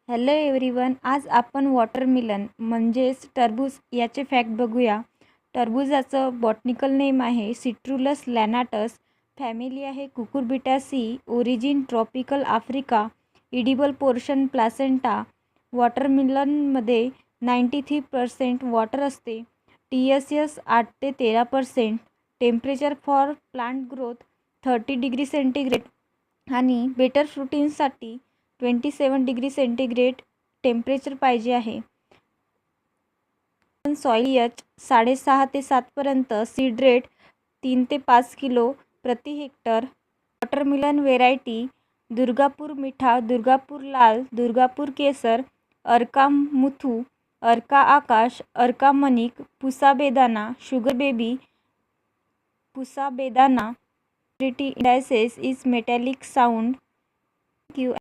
Hello everyone, आज आपण watermelon म्हणजेच टरबूज याचे फॅक्ट बघूया. टरबूजाचं बॉटनिकल नेम आहे सिट्रुलस लॅनाटस, फॅमिली आहे Cucurbitaceae, origin tropical Africa, edible portion placenta. वॉटरमेलनमध्ये 93% वॉटर असते. TSS 8 ते 13%. Temperature for plant growth 30°C आणि बेटर फ्रुटिंगसाठी 27°C टेम्परेचर पाहिजे आहे. सॉइल एच 6.5 ते 7पर्यंत. सीड रेट 3 ते 5 किलो प्रति हेक्टर. वॉटरमेलन व्हेरायटी दुर्गापूर मिठा, दुर्गापूर लाल, दुर्गापूर केसर, अर्का मुथू, अर्का आकाश, अर्का मनिक, पुसा बेदाना, शुगर बेबी, पुसा बेदाना. Indices is metallic sound. Thank you.